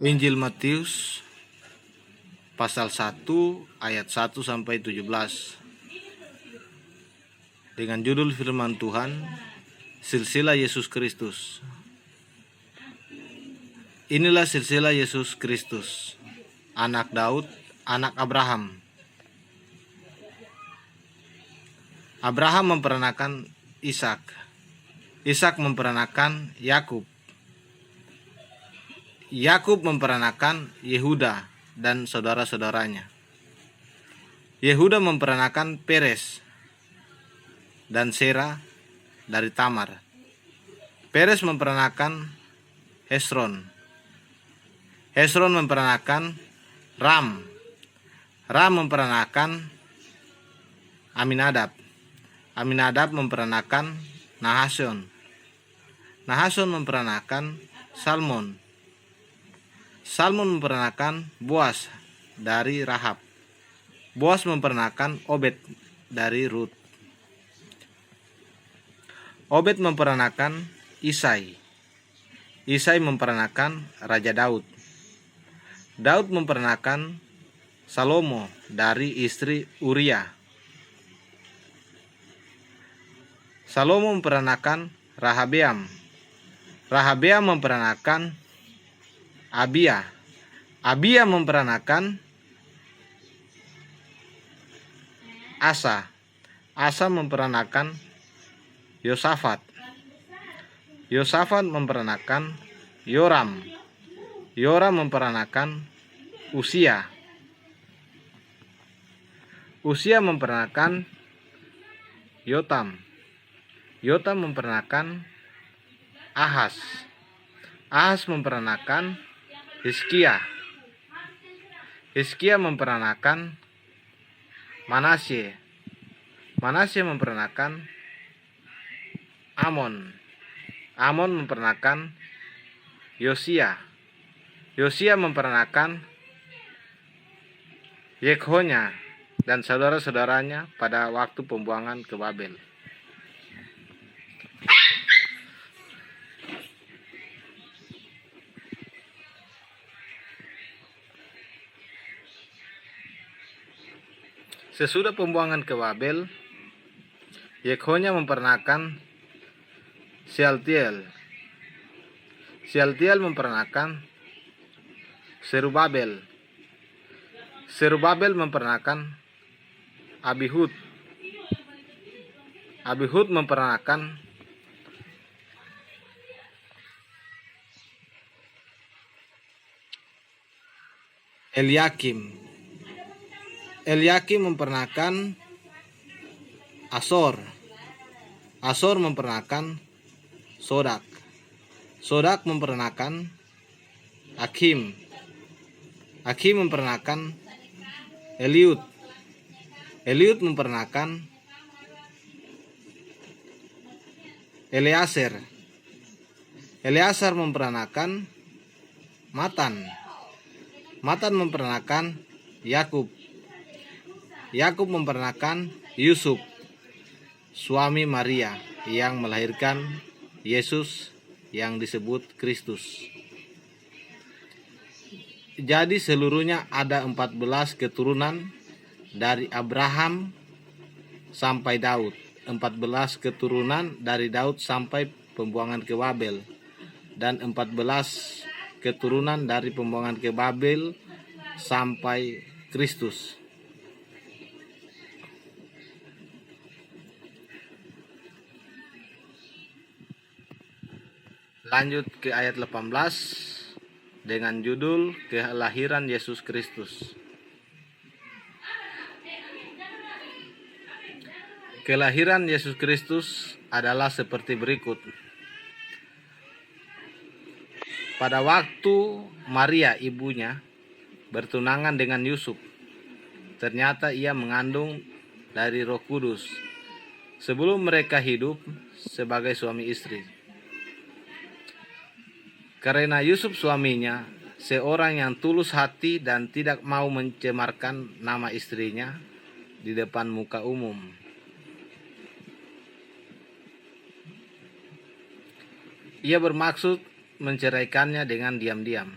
Injil Matius pasal 1 ayat 1 sampai 17 dengan judul firman Tuhan, Silsilah Yesus Kristus. Inilah silsilah Yesus Kristus, anak Daud, anak Abraham. Abraham memperanakan Ishak. Ishak memperanakan Yakub. Yakub memperanakan Yehuda dan saudara-saudaranya. Yehuda memperanakan Peres dan Sera dari Tamar. Peres memperanakan Hesron. Hesron memperanakan Ram. Ram memperanakan Aminadab. Aminadab memperanakan Nahason. Nahason memperanakan Salmon. Salmon memperanakan Boas dari Rahab. Boas memperanakan Obed dari Rut. Obed memperanakan Isai. Isai memperanakan Raja Daud. Daud memperanakan Salomo dari istri Uria. Salomo memperanakan Rahabeam. Rahabeam memperanakan Abia. Abia memperanakan Asa. Asa memperanakan Yosafat. Yosafat memperanakan Yoram. Yoram memperanakan Usia. Usia memperanakan Yotam. Yotam memperanakan Ahas. Ahas memperanakan Hizkia. Hizkia memperanakan Manasye. Manasye memperanakan Amon. Amon memperanakan Yosia. Yosia memperanakan Yekhonya dan saudara-saudaranya pada waktu pembuangan ke Babel. Sesudah pembuangan ke Babel, Yekhonya memperanakan Shealtiel. Shealtiel memperanakan Serubabel. Serubabel memperanakan Abihud. Abihud memperanakan Eliakim. Eliakim memperanakan Asor. Asor memperanakan Sodak. Sodak memperanakan Akim. Akim memperanakan Eliud. Eliud memperanakan Eleazar. Eleazar memperanakan Matan. Matan memperanakan Yakub. Yakub memperanakan Yusuf, suami Maria yang melahirkan Yesus yang disebut Kristus. Jadi seluruhnya ada 14 keturunan dari Abraham sampai Daud. 14 keturunan dari Daud sampai pembuangan ke Babel. Dan 14 keturunan dari pembuangan ke Babel sampai Kristus. Lanjut ke ayat 18 dengan judul Kelahiran Yesus Kristus. Kelahiran Yesus Kristus adalah seperti berikut. Pada waktu Maria ibunya bertunangan dengan Yusuf, ternyata ia mengandung dari Roh Kudus sebelum mereka hidup sebagai suami istri. Karena Yusuf suaminya seorang yang tulus hati dan tidak mau mencemarkan nama istrinya di depan muka umum. Ia bermaksud menceraikannya dengan diam-diam.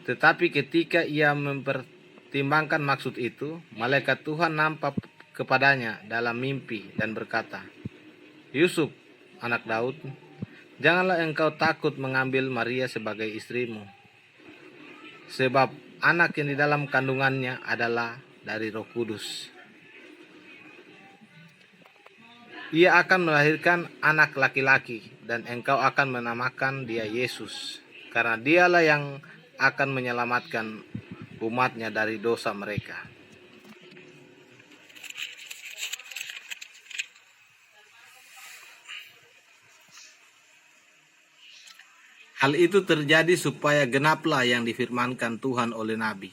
Tetapi ketika ia mempertimbangkan maksud itu, malaikat Tuhan nampak kepadanya dalam mimpi dan berkata, "Yusuf, anak Daud, janganlah engkau takut mengambil Maria sebagai istrimu, sebab anak yang di dalam kandungannya adalah dari Roh Kudus. Ia akan melahirkan anak laki-laki, dan engkau akan menamakan dia Yesus, karena dialah yang akan menyelamatkan umatnya dari dosa mereka." Hal itu terjadi supaya genaplah yang difirmankan Tuhan oleh Nabi.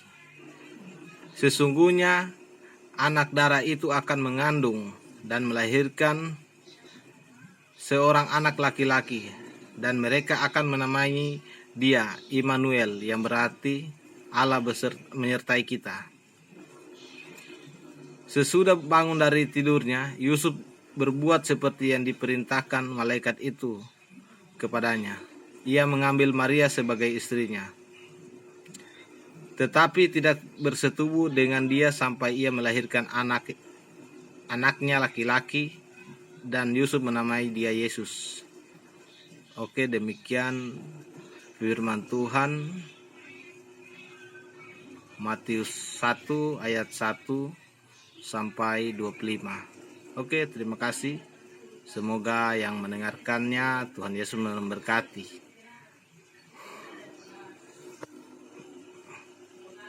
"Sesungguhnya anak darah itu akan mengandung dan melahirkan seorang anak laki-laki, dan mereka akan menamai dia Immanuel, yang berarti Allah menyertai kita." Sesudah bangun dari tidurnya, Yusuf berbuat seperti yang diperintahkan malaikat itu kepadanya. Ia mengambil Maria sebagai istrinya, tetapi tidak bersetubuh dengan dia sampai ia melahirkan anaknya laki-laki, dan Yusuf menamai dia Yesus. Oke, demikian firman Tuhan. Matius 1 ayat 1 sampai 25. Oke, terima kasih. Semoga yang mendengarkannya Tuhan Yesus memberkati.